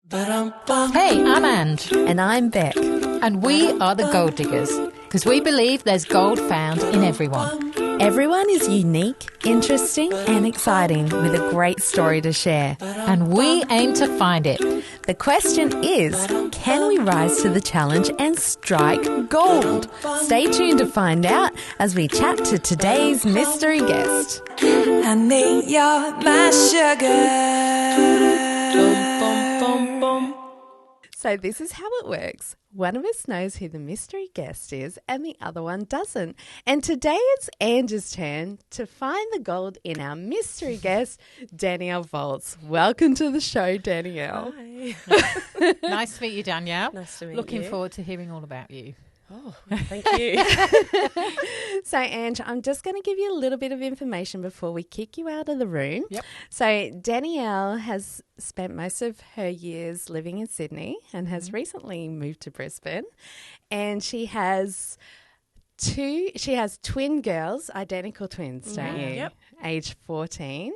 Hey, I'm And. And I'm Beck. And we are the Gold Diggers, because we believe there's gold found in everyone. Everyone is unique, interesting and exciting with a great story to share. And we aim to find it. The question is, can we rise to the challenge and strike gold? Stay tuned to find out as we chat to today's mystery guest. Honey, you're my sugar. So this is how it works. One of us knows who the mystery guest is and the other one doesn't. And today it's Angie's turn to find the gold in our mystery guest, Danielle Volts. Welcome to the show, Danielle. Hi. Nice to meet you, Danielle. Nice to meet Looking you. forward to hearing all about you. Oh, thank you. So, Ange, I'm just going to give you a little bit of information before we kick you out of the room. Yep. So, Danielle has spent most of her years living in Sydney and has recently moved to Brisbane. And she has twin girls, identical twins, don't you? Yep. Age 14,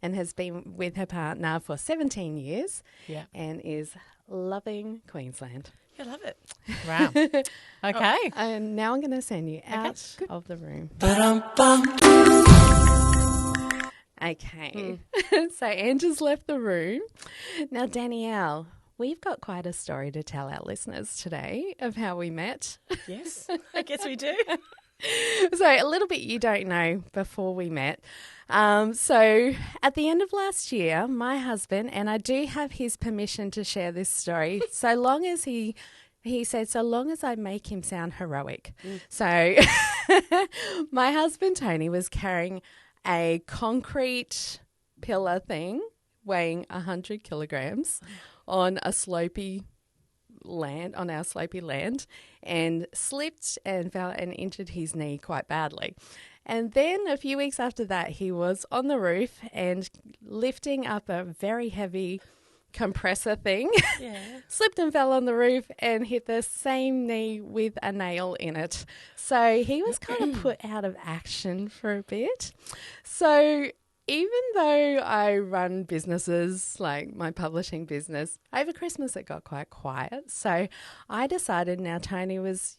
and has been with her partner for 17 years. Yeah. And is loving Queensland. I love it. Wow. Okay. And now I'm going to send you out good. of the room. Okay. So Angie's left the room. Now, Danielle, we've got quite a story to tell our listeners today of how we met. Yes, I guess we do. So a little bit you don't know before we met. So at the end of last year, my husband, and I do have his permission to share this story, so long as he said, so long as I make him sound heroic. So my husband, Tony, was carrying a concrete pillar thing weighing 100 kilograms on a slopey land, on our slopey land, and slipped and fell and injured his knee quite badly. And then a few weeks after that, he was on the roof and lifting up a very heavy compressor thing, slipped and fell on the roof and hit the same knee with a nail in it. So he was kind of put out of action for a bit. So even though I run businesses like my publishing business, over Christmas it got quite quiet. So I decided now Tony was,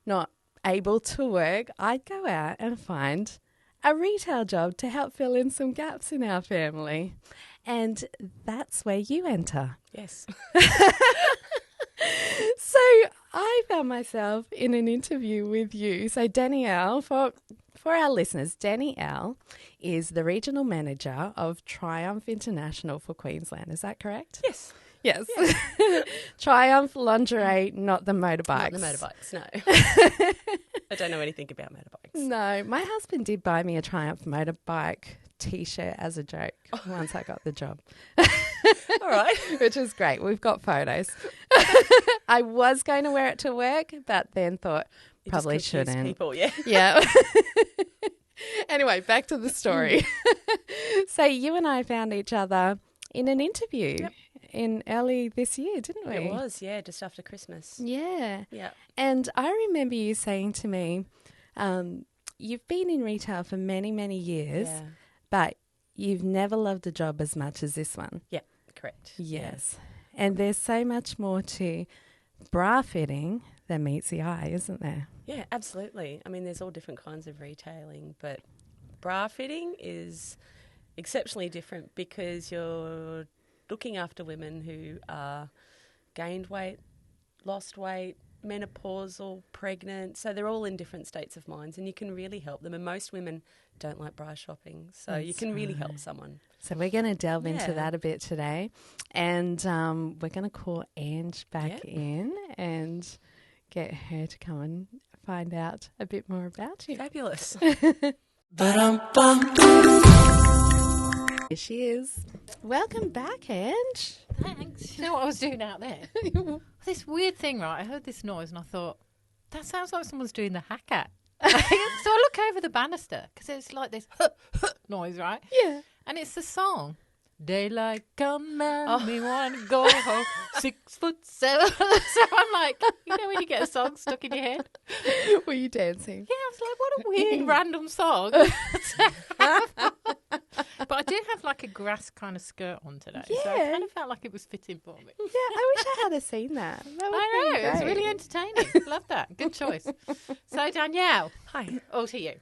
not able to work, I'd go out and find a retail job to help fill in some gaps in our family. And that's where you enter. Yes. So I found myself in an interview with you. So Danielle, for our listeners, Danielle is the regional manager of Triumph International for Queensland. Is that correct? Yes. Yes. Triumph lingerie, not the motorbikes. Not the motorbikes, no. I don't know anything about motorbikes. No, my husband did buy me a Triumph motorbike T-shirt as a joke once I got the job. All right. Which is great. We've got photos. I was going to wear it to work, but then thought probably shouldn't. People, yeah. Yeah. Anyway, back to the story. So you and I found each other in an interview in early this year, didn't we? It was, yeah, just after Christmas. Yeah. Yeah. And I remember you saying to me, you've been in retail for many, many years, but you've never loved a job as much as this one. Yeah, correct. Yes. Yeah. And there's so much more to bra fitting than meets the eye, isn't there? Yeah, absolutely. I mean, there's all different kinds of retailing, but bra fitting is exceptionally different because you're looking after women who are gained weight, lost weight, menopausal, pregnant. So they're all in different states of minds and you can really help them. And most women don't like bra shopping. So you can really help someone. So we're going to delve into that a bit today. And we're going to call Ange back in and get her to come and find out a bit more about you. Fabulous. Here she is. Welcome back, Ange. Thanks. You know what I was doing out there? This weird thing, right? I heard this noise and I thought, that sounds like someone's doing the hack-at. So I look over the banister because it's like this noise, right? Yeah. And it's the song Daylight come and me want to go home. 6'7". So I'm like, you know when you get a song stuck in your head? Were you dancing? Yeah, I was like, what a weird random song. But I did have like a grass kind of skirt on today. So I Yeah. kind of felt like it was fitting for me. Yeah, I wish I had seen that. I know, it was really entertaining. Love that. Good choice. So Danielle, Hi. all to you.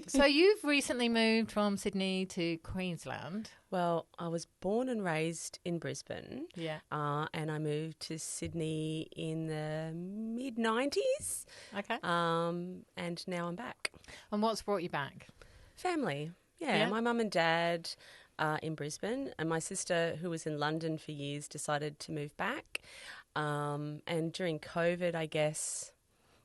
So you've recently moved from Sydney to Queensland. Well, I was born and raised in Brisbane. Yeah. And I moved to Sydney in the mid-90s. Okay. And now I'm back. And what's brought you back? Family. Yeah. My mum and dad are in Brisbane, and my sister, who was in London for years, decided to move back. And during COVID, I guess,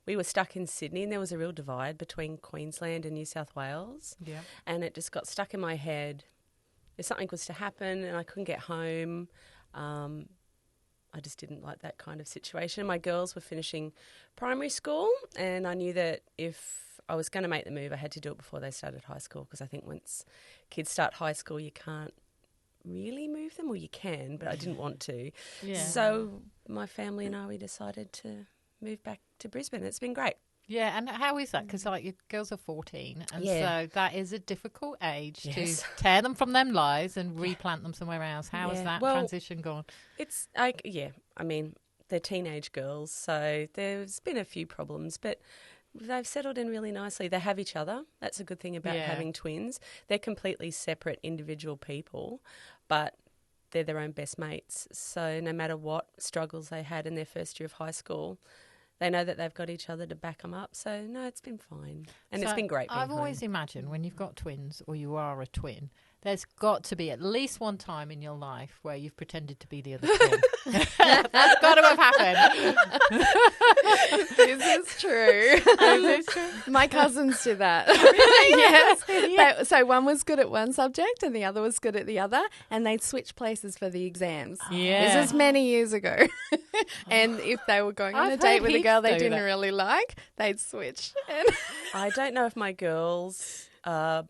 we were stuck in Sydney, and there was a real divide between Queensland and New South Wales. Yeah. And it just got stuck in my head. If something was to happen and I couldn't get home, I just didn't like that kind of situation. My girls were finishing primary school, and I knew that if I was going to make the move, I had to do it before they started high school, because I think once kids start high school, you can't really move them, or you can, but I didn't want to. Yeah. So my family and I, we decided to move back to Brisbane. It's been great. Yeah, and how is that? Because like your girls are 14, and Yeah. so that is a difficult age Yes. to tear them from them lives and replant them somewhere else. How has Yeah. that Well, transition gone? It's like, I mean, they're teenage girls, so there's been a few problems, but they've settled in really nicely. They have each other. That's a good thing about Yeah. having twins. They're completely separate individual people, but they're their own best mates. So no matter what struggles they had in their first year of high school, they know that they've got each other to back them up. So, no, it's been fine. And it's So been great being I've home. always imagined when you've got twins or you are a twin, there's got to be at least one time in your life where you've pretended to be the other twin. That's got to have happened. This is true. My cousins do that. Yes. So one was good at one subject and the other was good at the other, and they'd switch places for the exams. Yeah. This is many years ago. And if they were going on I've a date heard with a heaps girl they do didn't that. really like, they'd switch. And I don't know if my girls are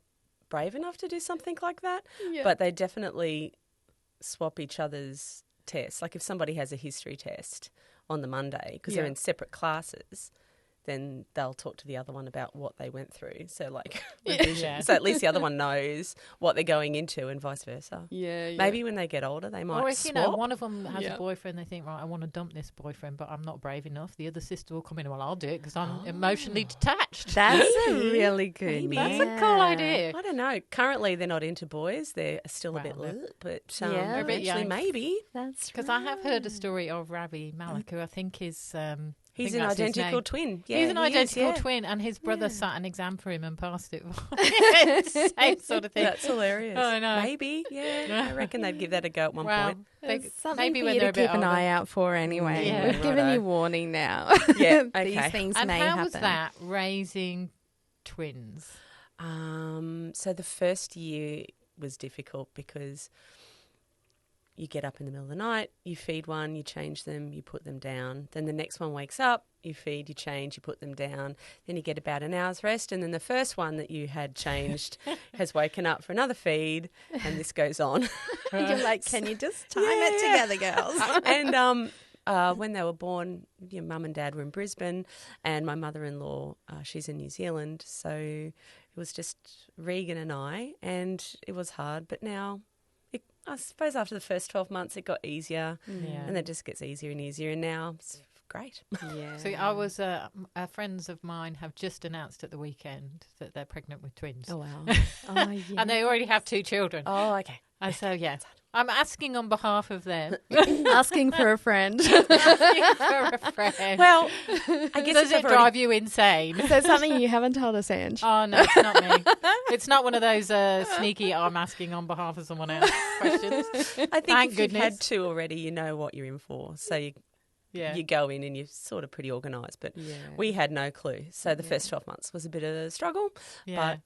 brave enough to do something like that, Yeah. but they definitely swap each other's tests. Like if somebody has a history test on the Monday, because they're Yeah. in separate classes, then they'll talk to the other one about what they went through. So like revision. Yeah. So at least the other one knows what they're going into, and vice versa. yeah. Maybe when they get older, they might Or if, swap. you know, one of them has Yeah. a boyfriend, they think, right, I want to dump this boyfriend, but I'm not brave enough. The other sister will come in, well, I'll do it because I'm emotionally detached. That's a Maybe. really good Maybe. That's a cool idea. I don't know. Currently, they're not into boys. They're still a Well, bit they're- little, but Yeah. They're a bit eventually young. maybe. That's Because I have heard a story of Ravi Malik, who I think is... He's think an that's his identical name. twin. Yeah, He's an he is, identical yeah. twin, and his brother Yeah. sat an exam for him and passed it. Same sort of thing. That's hilarious. I know. Maybe, yeah. I reckon they'd give that a go at one Well, point. It's something maybe for when you they're to a bit keep an older. eye out for anyway. Yeah. We've given Righto. you warning now. Yeah, These okay. things And may how happen. was that, raising twins? So the first year was difficult because you get up in the middle of the night, you feed one, you change them, you put them down. Then the next one wakes up, you feed, you change, you put them down. Then you get about an hour's rest, and then the first one that you had changed has woken up for another feed, and this goes on. You're like, can you just time it together, girls? And when they were born, your mum and dad were in Brisbane, and my mother-in-law, she's in New Zealand. So it was just Regan and I, and it was hard. But now, I suppose after the first 12 months, it got easier, Yeah. and then it just gets easier and easier, and now it's great. Yeah. So I was, friends of mine have just announced at the weekend that they're pregnant with twins. Oh, wow. Oh, yeah. And they already have 2 children. Oh, okay. And so, yeah, I'm asking on behalf of them. Asking for a friend. For a friend. Well, I guess Does if it I've drive you insane? There's something you haven't told us, Ange. Oh, no, it's not me. It's not one of those sneaky, I'm asking on behalf of someone else questions. I think Thank if you've goodness. had 2 already, you know what you're in for. So Yeah. you go in and you're sort of pretty organised. But Yeah. we had no clue. So the first 12 months was a bit of a struggle. Yeah.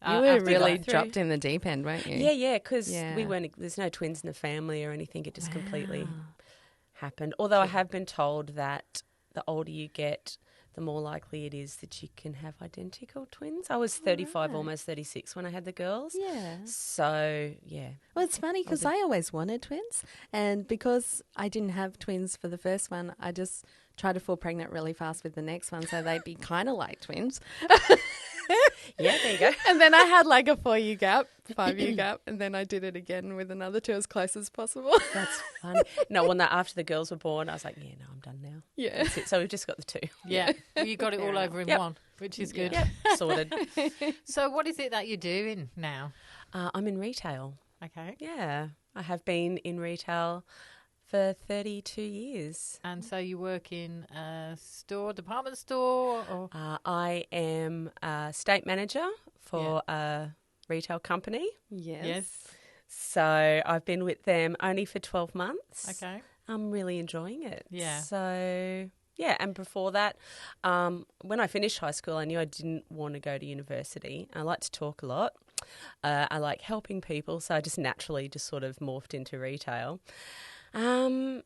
You were after really that- through- dropped in the deep end, weren't you? Yeah, because Yeah. we weren't. There's no twins in the family or anything. It just completely happened. Although I have been told that the older you get, the more likely it is that you can have identical twins. I was 35, almost 36 when I had the girls. Yeah. So, yeah. Well, it's funny because I always wanted twins, and because I didn't have twins for the first one, I just tried to fall pregnant really fast with the next one so they'd be kind of like twins. Yeah, there you go. And then I had like a 4-year gap, 5-year gap, and then I did it again with another 2 as close as possible. That's funny. No, well, after the girls were born, I was like, yeah, no, I'm done now. Yeah. That's it. So we've just got the 2. Yeah. Well, you got it all over in Yep. one, which is good. Yep, sorted. So what is it that you're doing now? I'm in retail. Okay. Yeah, I have been in retail for 32 years. And so you work in a store, department store? Or? I am a state manager for a retail company. Yes. So I've been with them only for 12 months. Okay. I'm really enjoying it. Yeah. So, yeah, and before that, when I finished high school, I knew I didn't want to go to university. I like to talk a lot. I like helping people, so I just naturally just sort of morphed into retail. And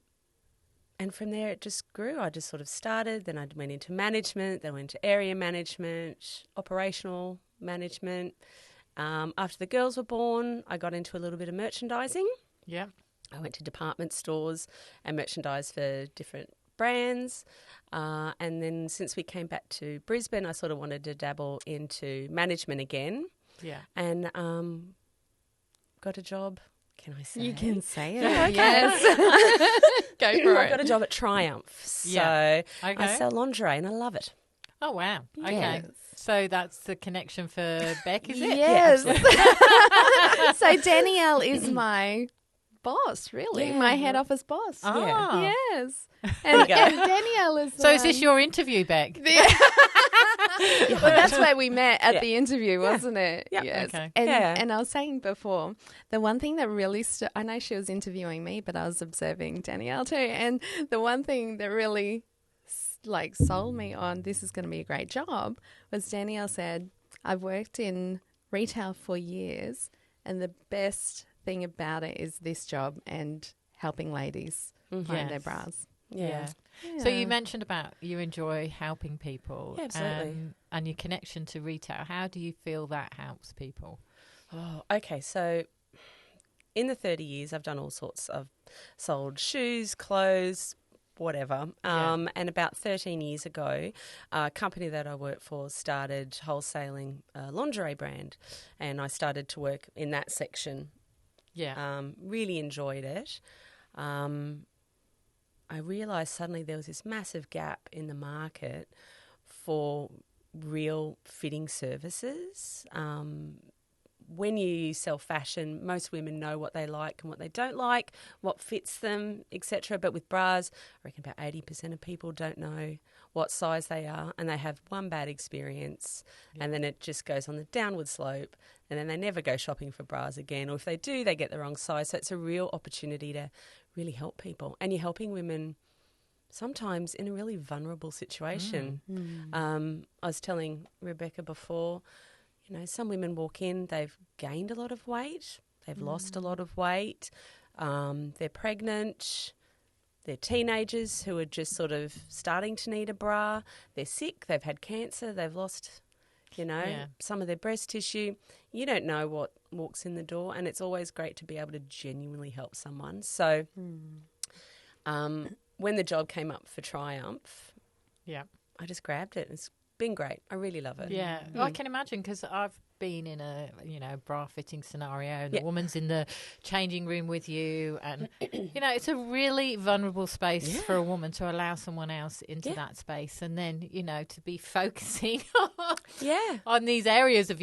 from there it just grew. I just sort of started, then I went into management, then went to area management, operational management. After the girls were born, I got into a little bit of merchandising. Yeah. I went to department stores and merchandise for different brands. And then since we came back to Brisbane, I sort of wanted to dabble into management again. Yeah. And got a job. Can I say? You can say it. Okay. Yes. Go for I it. got a job at Triumph. So Yeah. Okay. I sell lingerie and I love it. Oh, wow. Okay. Yes. So that's the connection for Beck, is it? Yes. So Danielle is my boss, really, Yeah. my head office boss. Ah. Yes. And Danielle is So is this your interview, Beck? Well, that's where we met at the interview, wasn't it? Yep. Yes. Okay. And I was saying before, the one thing that really I know she was interviewing me, but I was observing Danielle too. And the one thing that really sold me on this is going to be a great job was Danielle said, I've worked in retail for years, and the best thing about it is this job and helping ladies find their Yes. bras. Yeah. So you mentioned about you enjoy helping people. Yeah, absolutely. And your connection to retail. How do you feel that helps people? Oh, okay. So in the 30 years, I've done all sorts. I've sold shoes, clothes, whatever. And about 13 years ago, a company that I work for started wholesaling a lingerie brand, and I started to work in that section. Yeah. Really enjoyed it. I realised suddenly there was this massive gap in the market for real fitting services. When you sell fashion, most women know what they like and what they don't like, what fits them, etc. But with bras, I reckon about 80% of people don't know what size they are, and they have one bad experience, and then it just goes on the downward slope, and then they never go shopping for bras again. Or if they do, they get the wrong size. So it's a real opportunity to really help people. And you're helping women sometimes in a really vulnerable situation. I was telling Rebecca before, you know, some women walk in, they've gained a lot of weight, they've lost a lot of weight, they're pregnant, they're teenagers who are just sort of starting to need a bra, they're sick, they've had cancer, they've lost, you know, some of their breast tissue. You don't know what walks in the door, and it's always great to be able to genuinely help someone. So when the job came up for Triumph, I just grabbed it. It's been great. I really love it. Yeah. Well, I can imagine, because I've been in a, bra fitting scenario, and the woman's in the changing room with you, and, it's a really vulnerable space for a woman to allow someone else into that space, and then, to be focusing on these areas of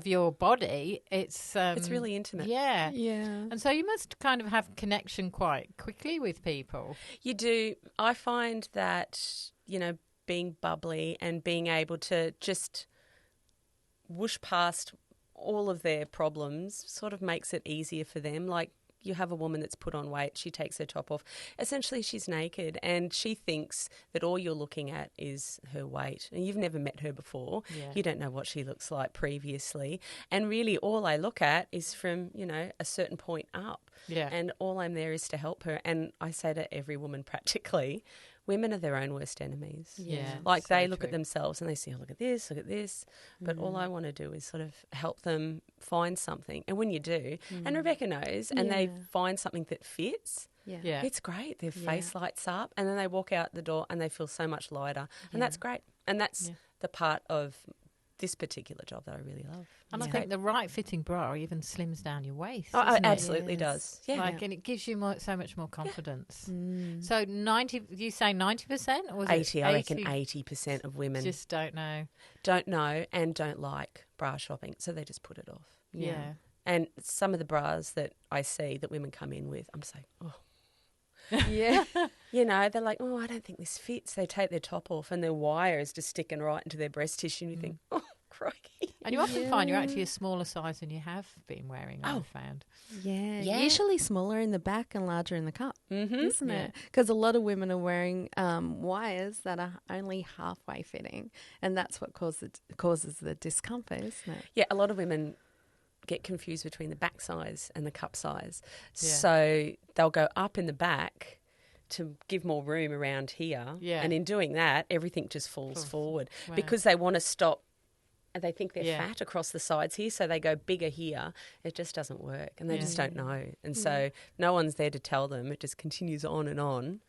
your body. It's really intimate. Yeah. Yeah. And so you must kind of have connection quite quickly with people. You do. I find that, being bubbly and being able to just whoosh past all of their problems sort of makes it easier for them. Like, you have a woman that's put on weight, she takes her top off. Essentially, she's naked, and she thinks that all you're looking at is her weight. And you've never met her before. Yeah. You don't know what she looks like previously. And really, all I look at is from, a certain point up. Yeah. And all I'm there is to help her. And I say to every woman practically, women are their own worst enemies. Yeah. Like so they look true. at themselves and they say, oh, look at this. But all I want to do is sort of help them find something. And when you do, and Rebecca knows, and they find something that fits, Yeah. it's great. Their face lights up and then they walk out the door and they feel so much lighter. And that's great. And that's the part of this particular job that I really love. And I think the right fitting bra even slims down your waist. Oh, it doesn't it? absolutely does. Yeah. And it gives you so much more confidence. So 90, you say 90%? Or was 80, it I reckon 80% of women just don't know. don't know and don't like bra shopping, so they just put it off. Yeah. And some of the bras that I see that women come in with, I'm just like, oh. Yeah. You know, they're like, oh, I don't think this fits. They take their top off and their wire is just sticking right into their breast tissue and you think, oh, crikey. And you often find you're actually a smaller size than you have been wearing, I've found. Yeah. Usually smaller in the back and larger in the cup, isn't it? Because a lot of women are wearing wires that are only halfway fitting, and that's what causes the discomfort, isn't it? Yeah, a lot of women get confused between the back size and the cup size. So they'll go up in the back to give more room around here. Yeah. And in doing that, everything just falls forward because they want to stop. And they think they're fat across the sides here, so they go bigger here. It just doesn't work, and they just don't know. And so no one's there to tell them. It just continues on and on.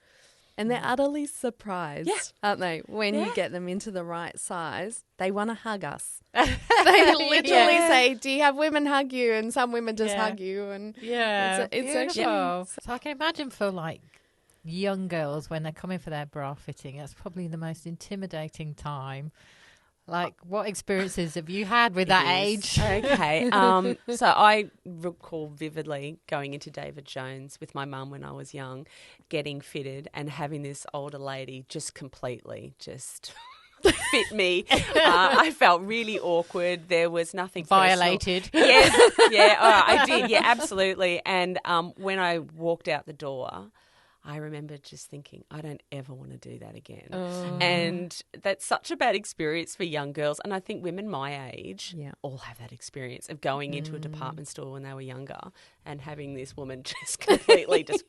And they're utterly surprised, aren't they, when you get them into the right size. They want to hug us. They literally say, do you have women hug you? And some women just hug you. And it's actually... So I can imagine for like young girls when they're coming for their bra fitting, that's probably the most intimidating time. Like, what experiences have you had with that age? Okay. So I recall vividly going into David Jones with my mum when I was young, getting fitted and having this older lady just completely fit me. I felt really awkward. There was nothing violated. Yes. I did. Yeah, absolutely. And when I walked out the door, I remember just thinking, I don't ever want to do that again. And that's such a bad experience for young girls. And I think women my age all have that experience of going into a department store when they were younger and having this woman just completely just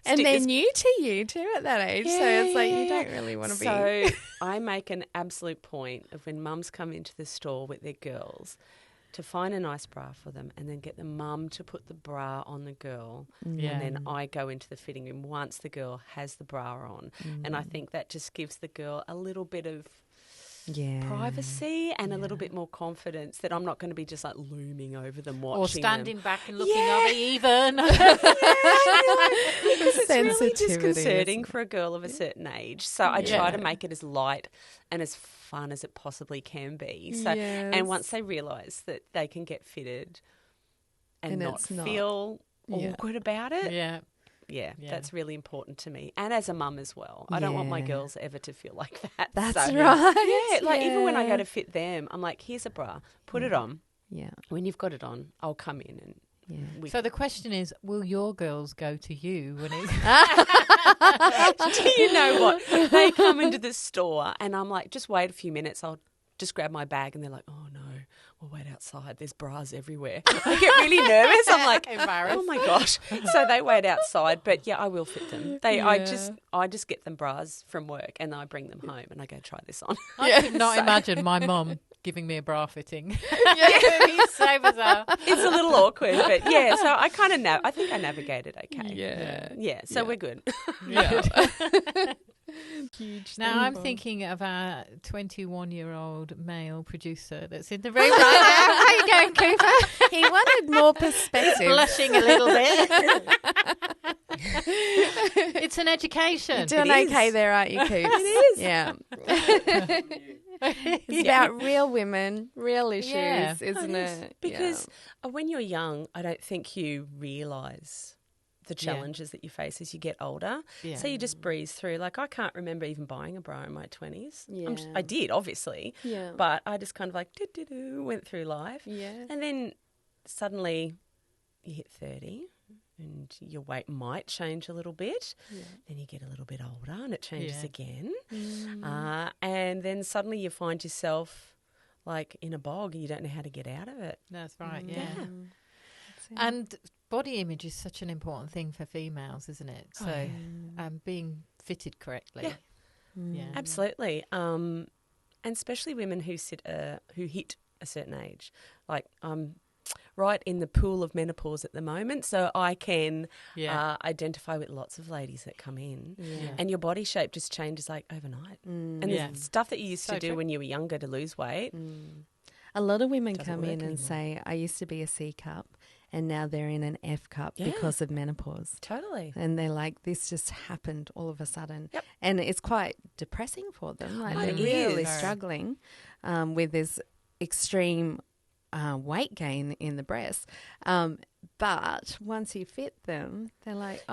and they're new to you too at that age. So it's like you don't really want to be. So I make an absolute point of when mums come into the store with their girls to find a nice bra for them and then get the mum to put the bra on the girl and then I go into the fitting room once the girl has the bra on. And I think that just gives the girl a little bit of privacy and a little bit more confidence that I'm not going to be just like looming over them watching or standing them. back and looking uneven. It's really disconcerting for a girl of a certain age. So I try to make it as light and as fun as it possibly can be. So and once they realise that they can get fitted and not feel awkward about it. Yeah, that's really important to me. And as a mum as well. I don't want my girls ever to feel like that. That's right. Yeah, like even when I go to fit them, I'm like, here's a bra, put it on. Yeah. When you've got it on, I'll come in and so the question is, will your girls go to you when it's... Do you know what? They come into the store and I'm like, just wait a few minutes. I'll just grab my bag and they're like, oh no, we'll wait outside. There's bras everywhere. I get really nervous. I'm like, oh my gosh. So they wait outside, but I will fit them. I just get them bras from work and I bring them home and I go try this on. I could not imagine my mum giving me a bra fitting. It's so bizarre. It's a little awkward, but so I kind of I think I navigated okay. So we're good. Huge. Now I'm thinking of our 21-year-old male producer that's in the room right now. How are you going, Cooper? He wanted more perspective. Blushing a little bit. It's an education. You're doing okay there, aren't you, Coops? It is. Yeah. It's about real women, real issues, isn't it? Because when you're young, I don't think you realise the challenges that you face as you get older. Yeah. So you just breeze through. Like, I can't remember even buying a bra in my 20s. Yeah. I did, obviously. Yeah. But I just kind of like went through life. Yeah. And then suddenly you hit 30 and your weight might change a little bit. Yeah. Then you get a little bit older and it changes again. And then suddenly you find yourself like in a bog and you don't know how to get out of it. That's right, And body image is such an important thing for females, isn't it? So being fitted correctly. Yeah. Absolutely. And especially women who hit a certain age. Like I'm right in the pool of menopause at the moment, so I can identify with lots of ladies that come in. And your body shape just changes like overnight. And the stuff that you used to do when you were younger to lose weight. A lot of women come in and say, I used to be a C cup and now they're in an F cup because of menopause. Totally. And they're like, this just happened all of a sudden. And it's quite depressing for them. Like they're really struggling with this extreme weight gain in the breast. But once you fit them, they're like,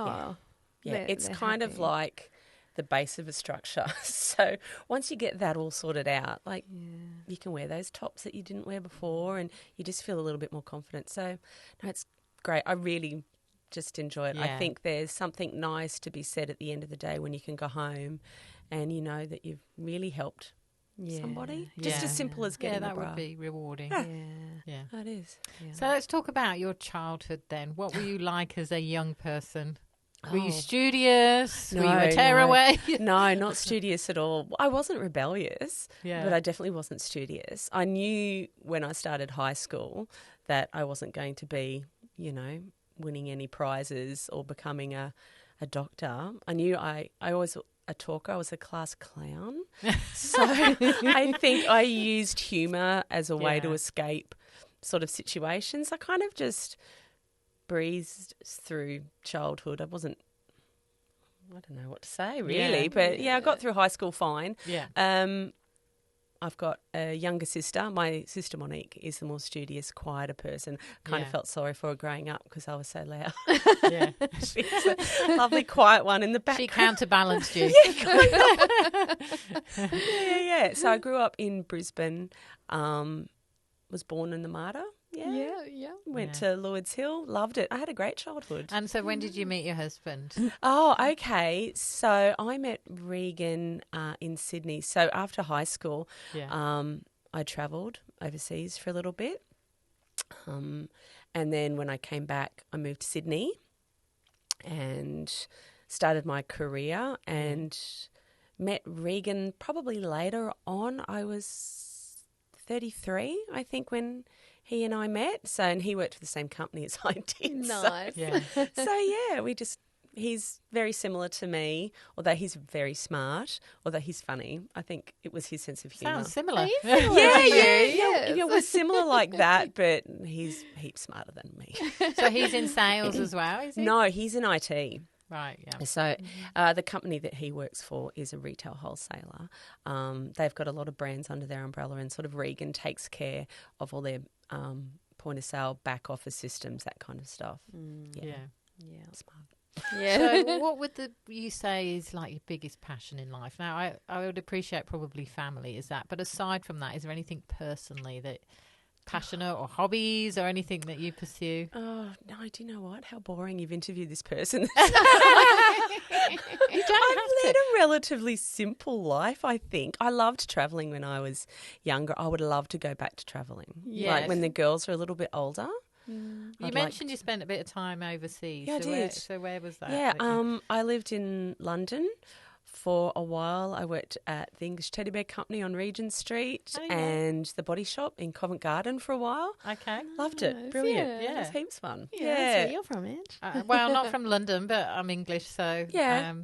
it's they're kind happy. of like the base of a structure. So once you get that all sorted out, like you can wear those tops that you didn't wear before and you just feel a little bit more confident. So no, it's great. I really just enjoy it. I think there's something nice to be said at the end of the day when you can go home and you know that you've really helped somebody. Just as simple as getting that a bra. would be rewarding. Yeah. That is. Yeah. So let's talk about your childhood then. What were you like as a young person? Were you studious? No, were you a tearaway? No, not studious at all. I wasn't rebellious, but I definitely wasn't studious. I knew when I started high school that I wasn't going to be, winning any prizes or becoming a doctor. I knew I always a talker. I was a class clown. So I think I used humour as a way to escape sort of situations. I kind of just breezed through childhood. I don't know what to say really, but I got through high school fine. I've got a younger sister. My sister Monique is the more studious, quieter person. Kind of felt sorry for her growing up because I was so loud. She's a lovely, quiet one in the back. She counterbalanced you. Yeah. So I grew up in Brisbane, was born in the Mater. Went to Lord's Hill, loved it. I had a great childhood. And so when did you meet your husband? Oh, okay. So I met Regan in Sydney. So after high school, I travelled overseas for a little bit. And then when I came back, I moved to Sydney and started my career and met Regan probably later on. I was 33, I think, when he and I met. So, and he worked for the same company as I did. Nice. He's very similar to me, although he's very smart, although he's funny. I think it was his sense of humour. Sounds similar. We're similar like that, but he's heaps smarter than me. So he's in sales as well, is he? No, he's in IT. Right, yeah. So the company that he works for is a retail wholesaler. They've got a lot of brands under their umbrella, and sort of Regan takes care of all their point of sale, back office systems, that kind of stuff. Smart. Yeah. So what would you say is like your biggest passion in life? Now, I would appreciate probably family is that, but aside from that, is there anything personally that passionate or hobbies or anything that you pursue? Oh, no, do you know what? How boring you've interviewed this person. I've led a relatively simple life, I think. I loved travelling when I was younger. I would love to go back to travelling. Yes. Like when the girls are a little bit older. You mentioned you spent a bit of time overseas. Yeah, I did. So where was that? Yeah, I lived in London for a while. I worked at the English Teddy Bear Company on Regent Street and the Body Shop in Covent Garden for a while. Okay. Loved it. Brilliant. Yeah. It was heaps fun. Yeah. That's where you're from, Ange. Well, not from London, but I'm English, so I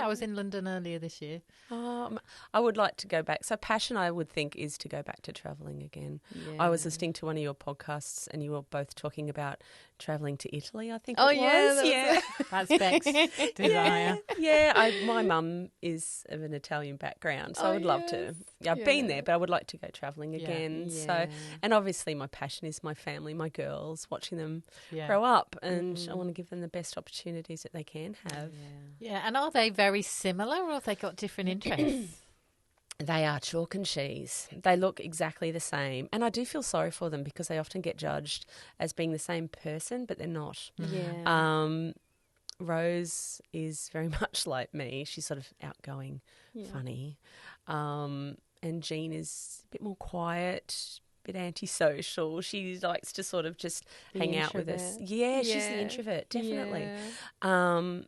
was in London earlier this year. I would like to go back. So passion, I would think, is to go back to travelling again. Yeah. I was listening to one of your podcasts and you were both talking about travelling to Italy, I think it was. That's Beck's desire. My mum is of an Italian background, so I would love to. I've been there, but I would like to go travelling again. Yeah. So, and obviously my passion is my family, my girls, watching them grow up, and I want to give them the best opportunities that they can have. Yeah, and are they very similar or have they got different interests? They are chalk and cheese. They look exactly the same. And I do feel sorry for them because they often get judged as being the same person, but they're not. Yeah. Rose is very much like me. She's sort of outgoing, funny. And Jean is a bit more quiet, bit antisocial. She likes to sort of just hang out with us. Yeah, she's the introvert, definitely. Yeah.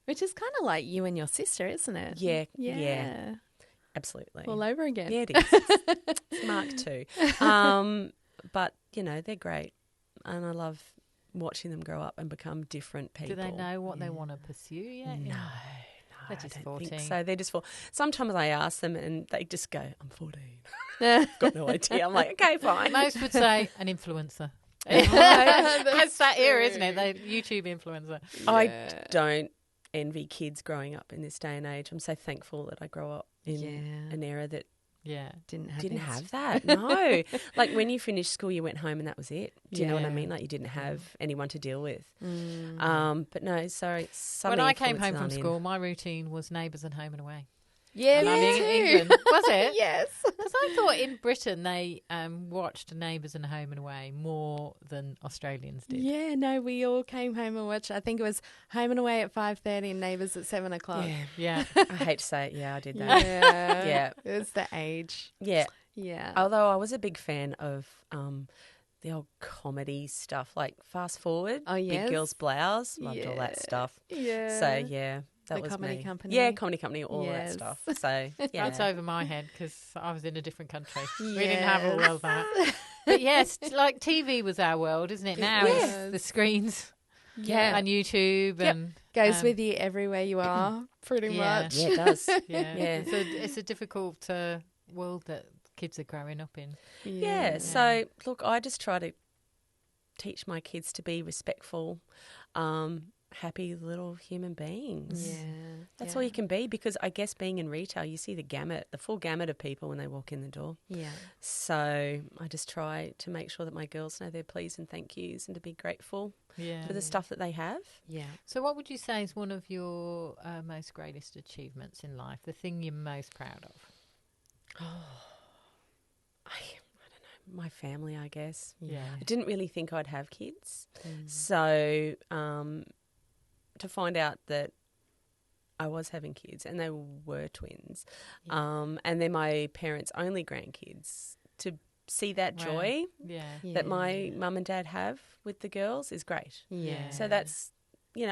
Which is kind of like you and your sister, isn't it? Yeah. Absolutely. All over again. Yeah, it is. It's Mark too. But, they're great. And I love watching them grow up and become different people. Do they know what they want to pursue yet? No. They're just I don't 14. think so. They're just 4. Sometimes I ask them and they just go, I'm 14. Got no idea. I'm like, okay, fine. Most would say an influencer. That's that era, isn't it? The YouTube influencer. I don't envy kids growing up in this day and age. I'm so thankful that I grew up in an era that didn't have that. No. Like when you finished school, you went home and that was it. Do you know what I mean? Like you didn't have anyone to deal with. But no, sorry. When I came home from school, my routine was Neighbours and Home and Away. Yeah, me too. In England. Was it? Yes. Because I thought in Britain they watched Neighbours and Home and Away more than Australians did. Yeah, no, we all came home and watched. I think it was Home and Away at 5:30 and Neighbours at 7 o'clock. Yeah. I hate to say it. Yeah, I did that. Yeah. It was the age. Yeah. Yeah. Although I was a big fan of the old comedy stuff, like Fast Forward, Big Girls Blouse, loved all that stuff. Yeah. So, yeah. That was Comedy me. Company. Yeah, Comedy Company, all that stuff. So, yeah. That's over my head because I was in a different country. We didn't have all of that. But yes, like TV was our world, isn't it? Now it's the screens and YouTube and... Goes with you everywhere you are, pretty much. Yeah, it does. Yeah. It's a difficult world that kids are growing up in. Yeah. So, look, I just try to teach my kids to be respectful, happy little human beings. Yeah. That's all you can be, because I guess being in retail, you see the full gamut of people when they walk in the door. Yeah. So I just try to make sure that my girls know their please and thank yous and to be grateful for the stuff that they have. Yeah. So what would you say is one of your most greatest achievements in life, the thing you're most proud of? I don't know, my family, I guess. Yeah. I didn't really think I'd have kids. So to find out that I was having kids and they were twins, and they're my parents' only grandkids, to see that joy that my mum and dad have with the girls is great. Yeah. So that's,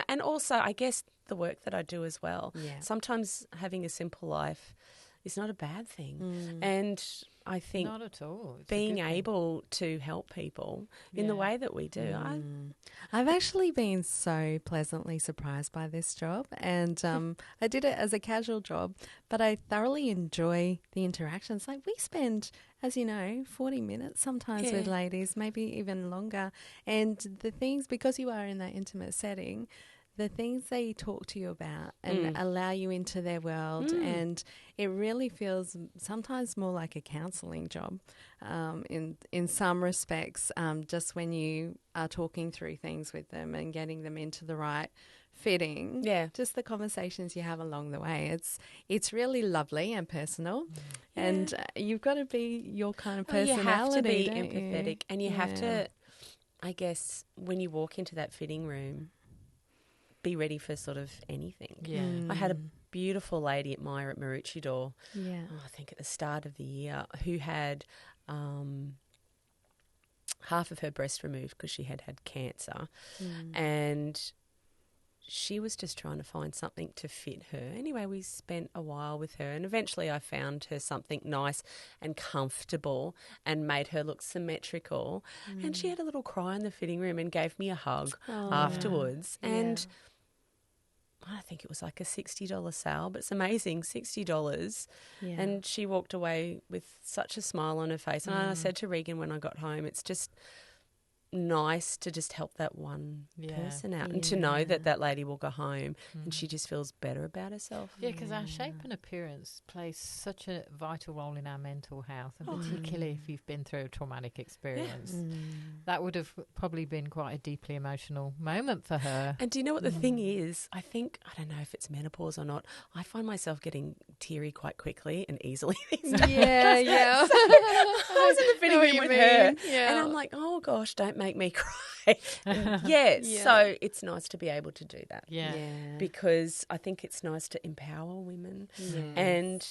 and also I guess the work that I do as well. Yeah. Sometimes having a simple life is not a bad thing. And I think not at all. It's being able to help people in the way that we do. I've actually been so pleasantly surprised by this job, and I did it as a casual job, but I thoroughly enjoy the interactions. Like we spend, as you know, 40 minutes sometimes with ladies, maybe even longer, and the things, because you are in that intimate setting, the things they talk to you about and allow you into their world, and it really feels sometimes more like a counselling job in some respects, just when you are talking through things with them and getting them into the right fitting. Yeah. Just the conversations you have along the way. It's really lovely and personal, and you've got to be your kind of personality. You have to be empathetic, and you have to, I guess, when you walk into that fitting room, be ready for sort of anything. Yeah. I had a beautiful lady at Maroochydore, I think at the start of the year, who had half of her breast removed because she had cancer, and she was just trying to find something to fit her. Anyway, we spent a while with her, and eventually I found her something nice and comfortable and made her look symmetrical. And she had a little cry in the fitting room and gave me a hug afterwards. And I think it was like a $60 sale, but it's amazing, $60. Yeah. And she walked away with such a smile on her face. And I said to Regan when I got home, it's just nice to just help that one person out and to know that that lady will go home and she just feels better about herself. Yeah, because our shape and appearance plays such a vital role in our mental health, and particularly if you've been through a traumatic experience. That would have probably been quite a deeply emotional moment for her. And do you know what the thing is? I don't know if it's menopause or not, I find myself getting teary quite quickly and easily these days. Yeah. So I was in the fitting room with her and I'm like, oh gosh, don't make me cry. So it's nice to be able to do that. Because I think it's nice to empower women and,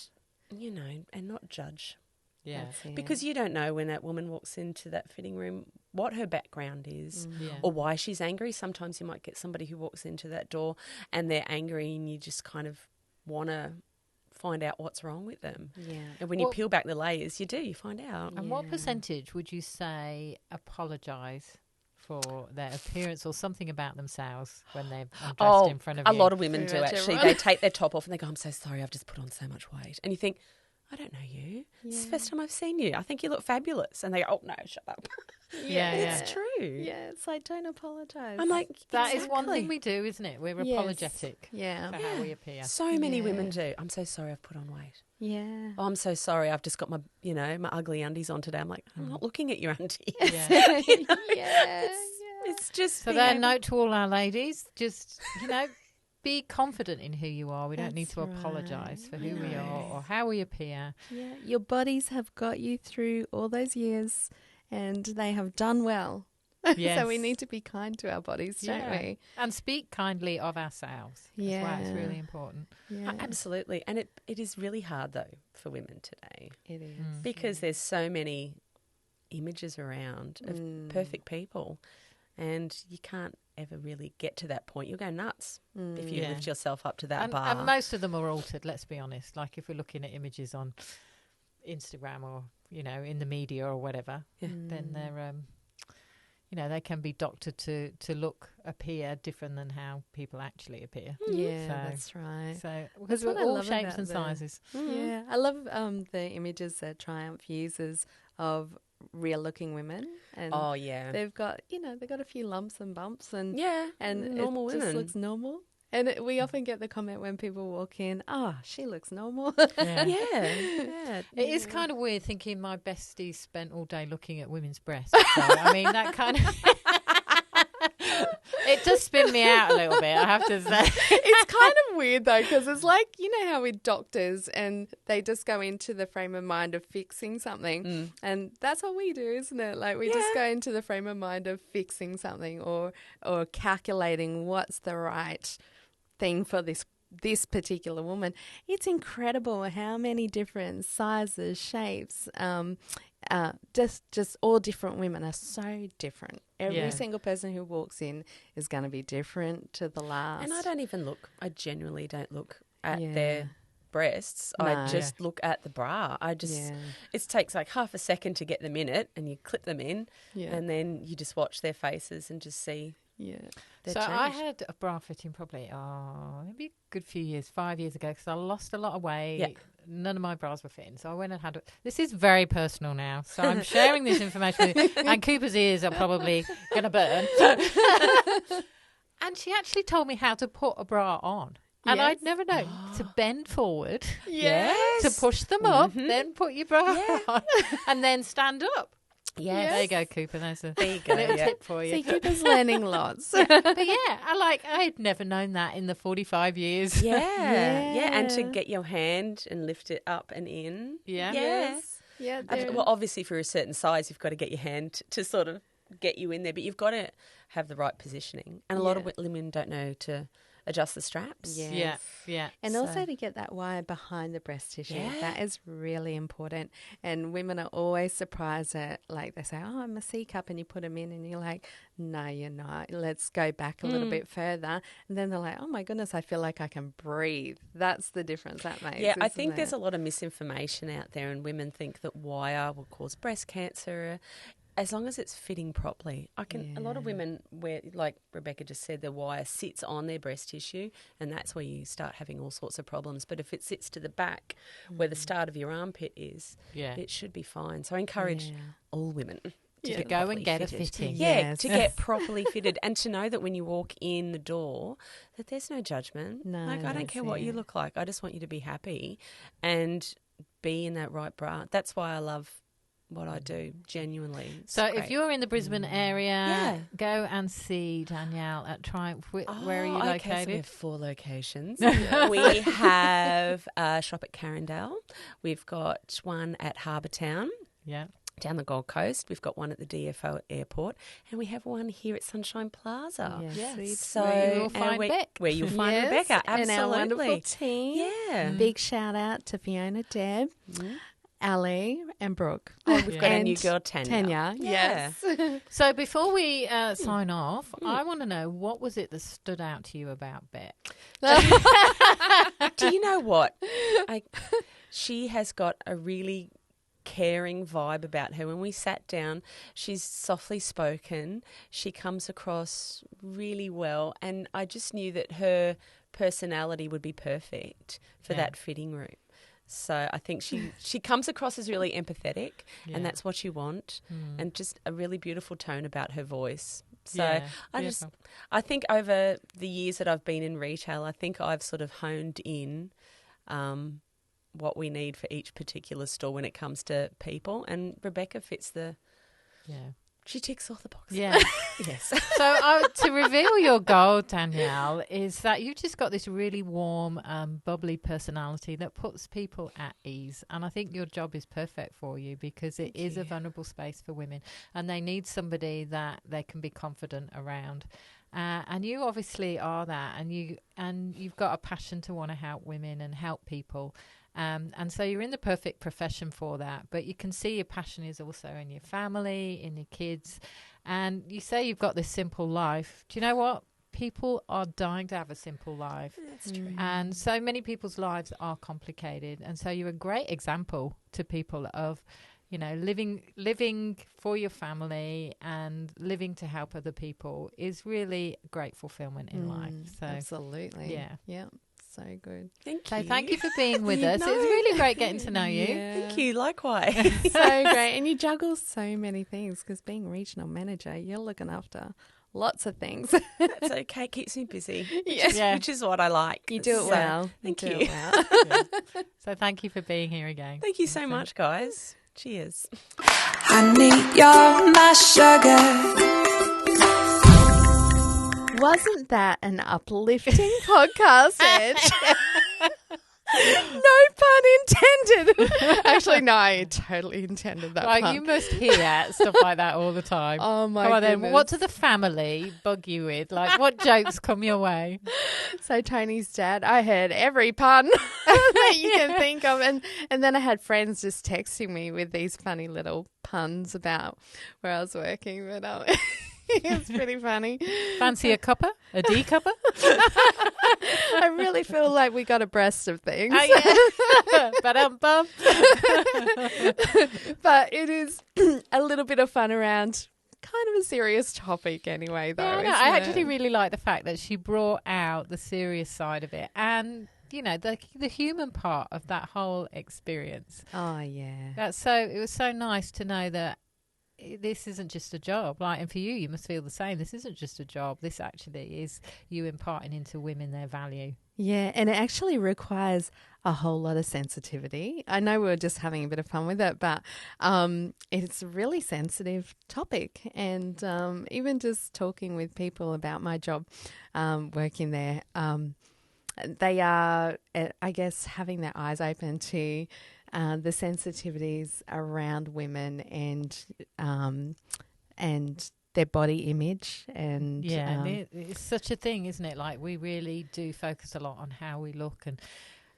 and not judge. Yeah. Because you don't know when that woman walks into that fitting room what her background is or why she's angry. Sometimes you might get somebody who walks into that door and they're angry and you just kind of want to find out what's wrong with them. Yeah. And when you peel back the layers, you find out. And what percentage would you say apologise for their appearance or something about themselves when they're undressed in front of you? A lot of women do, actually. They take their top off and they go, I'm so sorry, I've just put on so much weight. And you think, I don't know you. It's the first time I've seen you. I think you look fabulous. And they go, oh, no, shut up. It's true. Yeah, it's like, don't apologise. I'm like, that is one thing we do, isn't it? We're apologetic for how we appear. So many women do. I'm so sorry I've put on weight. Yeah. Oh, I'm so sorry I've just got my, my ugly undies on today. I'm like, I'm not looking at your undies. Yeah. It's just... So that note to all our ladies, just, be confident in who you are. We don't need to apologise for who we are or how we appear. Yeah, your bodies have got you through all those years and they have done well. Yes. So we need to be kind to our bodies, don't we? And speak kindly of ourselves. Yeah. That's why it's really important. Yeah. Absolutely. And it is really hard, though, for women today. It is. Because there's so many images around of perfect people and you can't ever really get to that point. You'll go nuts if you lift yourself up to that bar. And most of them are altered, let's be honest. Like if we're looking at images on Instagram or, in the media or whatever, then they're, they can be doctored to appear different than how people actually appear. Yeah, that's right. So because we're all shapes and sizes. Yeah, I love the images that Triumph uses of real-looking women, and they've got a few lumps and bumps, and normal women. Just looks normal. And we often get the comment when people walk in, she looks normal. It is kind of weird thinking my bestie spent all day looking at women's breasts. So, I mean, that kind of... It does spin me out a little bit, I have to say. It's kind of weird, though, because it's like, how with doctors and they just go into the frame of mind of fixing something. And that's what we do, isn't it? Like we just go into the frame of mind of fixing something or calculating what's the right thing for this particular woman. It's incredible how many different sizes, shapes, just all different women are so different. Every single person who walks in is going to be different to the last. And I genuinely don't look at their breasts. No. I just look at the bra. It takes like half a second to get them in it and you clip them in and then you just watch their faces and just see. Yeah. So I had a bra fitting probably, maybe a good few years, 5 years ago, because I lost a lot of weight. Yeah. None of my bras were fitting. So I went and had this is very personal now. So I'm sharing this information with you. And Cooper's ears are probably going to burn. And she actually told me how to put a bra on. And I'd never known to bend forward, to push them up, then put your bra on, and then stand up. Yes. There you go, Cooper. There's a little tip for you. See, Cooper's learning lots. But I had never known that in the 45 years. Yeah. And to get your hand and lift it up and in. Yeah. Yes. Yeah. Well, obviously for a certain size, you've got to get your hand to sort of get you in there, but you've got to have the right positioning. And a lot of women don't know to adjust the straps. Yes. Yeah. And also to get that wire behind the breast tissue. Yeah. That is really important. And women are always surprised at, like, they say, I'm a C cup, and you put them in and you're like, no, you're not. Let's go back a little bit further. And then they're like, oh my goodness, I feel like I can breathe. That's the difference that makes. Yeah, I think there's a lot of misinformation out there, and women think that wire will cause breast cancer. As long as it's fitting properly. A lot of women, where, like Rebecca just said, the wire sits on their breast tissue, and that's where you start having all sorts of problems. But if it sits to the back where the start of your armpit is, it should be fine. So I encourage all women to go and get a fitting. To get properly fitted, and to know that when you walk in the door that there's no judgment. No, I don't care what you look like. I just want you to be happy and be in that right bra. That's why I love what I do, genuinely. So if you're in the Brisbane area, go and see Danielle at Triumph. Where are you located? So we have 4 locations. We have a shop at Carindale. We've got one at Harbour Town. Yeah. Down the Gold Coast. We've got one at the DFO airport, and we have one here at Sunshine Plaza. Yes. So where you'll find Beck. Where you'll find Rebecca. Absolutely. And our wonderful team. Yeah. Big shout out to Fiona Deb. Ali and Brooke. Oh, we've got a new girl, Tanya. Tanya, Yeah. yes. So before we sign off, I want to know, what was it that stood out to you about Beck? Do you know what? She has got a really caring vibe about her. When we sat down, she's softly spoken. She comes across really well. And I just knew that her personality would be perfect for that fitting room. So I think she comes across as really empathetic, and that's what you want, and just a really beautiful tone about her voice. So I think over the years that I've been in retail, I think I've sort of honed in what we need for each particular store when it comes to people, and Rebecca fits she ticks all the boxes. Yeah. Yes. So to reveal your goal, Danielle, is that you've just got this really warm, bubbly personality that puts people at ease. And I think your job is perfect for you, because it is a vulnerable space for women, and they need somebody that they can be confident around. And you obviously are that, and you've got a passion to want to help women and help people. And so you're in the perfect profession for that, but you can see your passion is also in your family, in your kids. And you say you've got this simple life. Do you know what? People are dying to have a simple life. That's true. And so many people's lives are complicated. And so you're a great example to people of, living for your family and living to help other people is really great fulfillment in life. So Absolutely. Yeah. So good. Thank So you. thank you for being with us. It's really great getting to know you. Thank you. Likewise. So great. And you juggle so many things, because being regional manager, you're looking after lots of things. That's okay. It keeps me busy, Yeah. which is what I like. You do it well. Thank do you. it well. So thank you for being here again. Thank you so much, guys. Cheers. Honey, you're my sugar. Wasn't that an uplifting podcast, Edge? No pun intended. Actually, no, I totally intended that Like, pun. you must hear stuff like that all the time. Oh, my Come on goodness. then, what do the family bug you with? Like, what jokes come your way? So Tony's dad, I heard every pun that you can think of. And then I had friends just texting me with these funny little puns about where I was working. But it's pretty funny. Fancy a cuppa? A decupper? I really feel like we got abreast of things. Yeah. Ba-dum-bum. But it is a little bit of fun around kind of a serious topic anyway, though. Yeah, no, isn't I it? actually really like the fact that she brought out the serious side of it and, the human part of that whole experience. Oh, yeah. It was so nice to know that this isn't just a job. Like, and for you, you must feel the same. This isn't just a job. This actually is you imparting into women their value. Yeah, and it actually requires a whole lot of sensitivity. I know we were just having a bit of fun with it, but it's a really sensitive topic. And even just talking with people about my job working there, they are, I guess, having their eyes open to the sensitivities around women and their body image. And it's such a thing, isn't it? Like, we really do focus a lot on how we look, and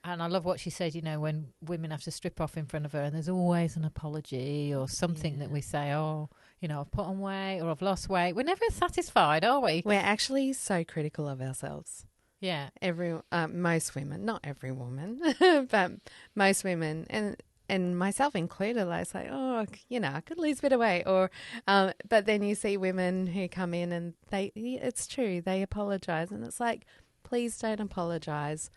I love what she said, when women have to strip off in front of her and there's always an apology or something that we say, I've put on weight or I've lost weight. We're never satisfied, are we? We're actually so critical of ourselves. Yeah. Most women, not every woman, but most women, and myself included, I say, I could lose a bit of weight, or, but then you see women who come in and it's true, they apologise, and it's like, please don't apologise,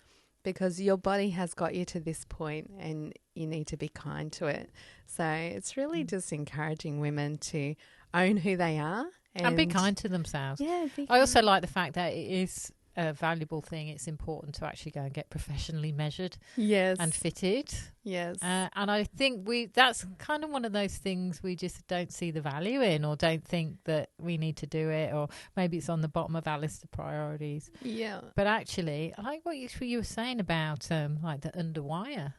because your body has got you to this point and you need to be kind to it. So it's really just encouraging women to own who they are. And be kind to themselves. Yeah. I also like the fact that it is a valuable thing. It's important to actually go and get professionally measured and fitted. Yes. And I think that's kind of one of those things we just don't see the value in, or don't think that we need to do it, or maybe it's on the bottom of our list of priorities. Yeah. But actually, I like what you were saying about like the underwire.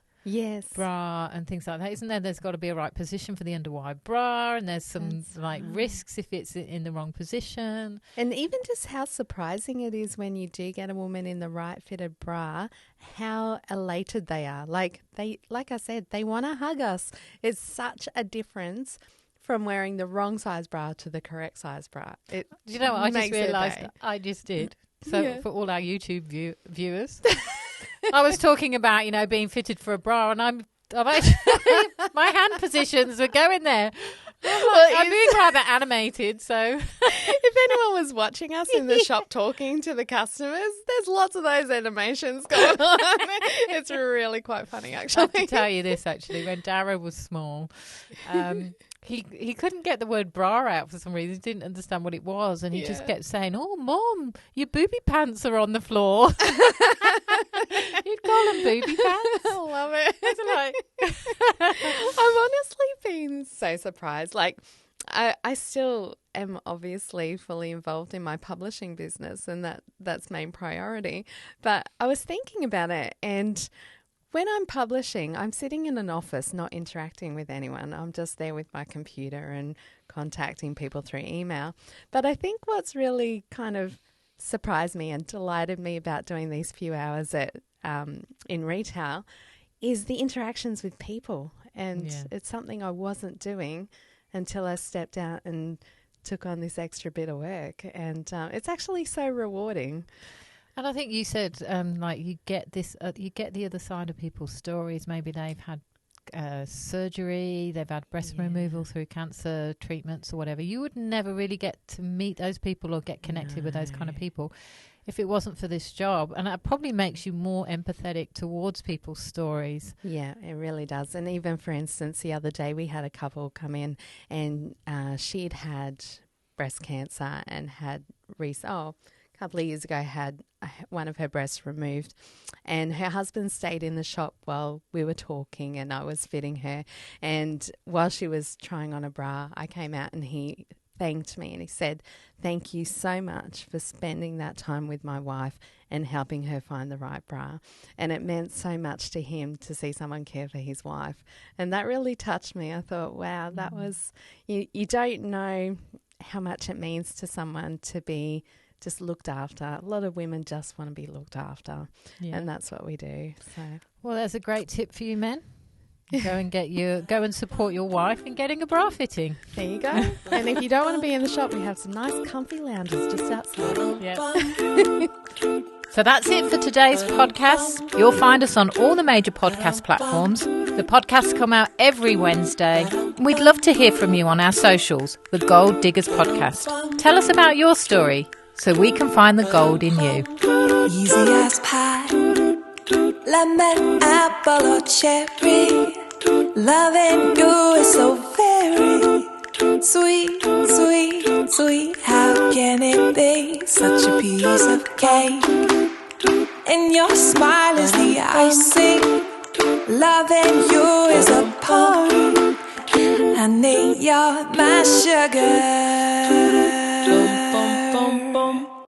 bra and things like that, isn't there? There's got to be a right position for the underwire bra, and there's some risks if it's in the wrong position. And even just how surprising it is when you do get a woman in the right fitted bra, how elated they are. Like I said, they want to hug us. It's such a difference from wearing the wrong size bra to the correct size bra. You know what I just realised I just did? So for all our YouTube viewers, I was talking about, being fitted for a bra, and I'm actually, my hand positions were going there. I'm being rather animated, so. If anyone was watching us in the shop talking to the customers, there's lots of those animations going on. It's really quite funny, actually. I have to tell you this, actually. When Dara was small, he couldn't get the word bra out for some reason. He didn't understand what it was, and he just kept saying, "Oh, Mom, your booby pants are on the floor." You'd call them booby pants. I love it. It's I've honestly been so surprised. Like, I still am obviously fully involved in my publishing business, and that's main priority. But I was thinking about it, and when I'm publishing, I'm sitting in an office, not interacting with anyone. I'm just there with my computer and contacting people through email. But I think what's really kind of surprised me and delighted me about doing these few hours in retail is the interactions with people. And it's something I wasn't doing until I stepped out and took on this extra bit of work. And it's actually so rewarding. And I think you said, you get this, you get the other side of people's stories. Maybe they've had surgery, they've had breast removal through cancer treatments or whatever. You would never really get to meet those people or get connected with those kind of people if it wasn't for this job. And it probably makes you more empathetic towards people's stories. Yeah, it really does. And even, for instance, the other day we had a couple come in, and she'd had breast cancer and had a couple of years ago had one of her breasts removed, and her husband stayed in the shop while we were talking and I was fitting her, and while she was trying on a bra, I came out and he thanked me and he said, "Thank you so much for spending that time with my wife and helping her find the right bra." And it meant so much to him to see someone care for his wife, and that really touched me. I thought, wow, that was, you don't know how much it means to someone to be just looked after. A lot of women just want to be looked after, and that's what we do. So, well, there's a great tip for you men. Go and support your wife in getting a bra fitting. There you go. And if you don't want to be in the shop, we have some nice comfy lounges just outside. So that's it for today's podcast. You'll find us on all the major podcast platforms. The podcasts come out every Wednesday. We'd love to hear from you on our socials, the Gold Diggers Podcast. Tell us about your story, so we can find the gold in you. Easy as pie, lemon, apple or cherry. Loving you is so very sweet, sweet, sweet. How can it be such a piece of cake? And your smile is the icing. Loving you is a party. Honey, you're my sugar.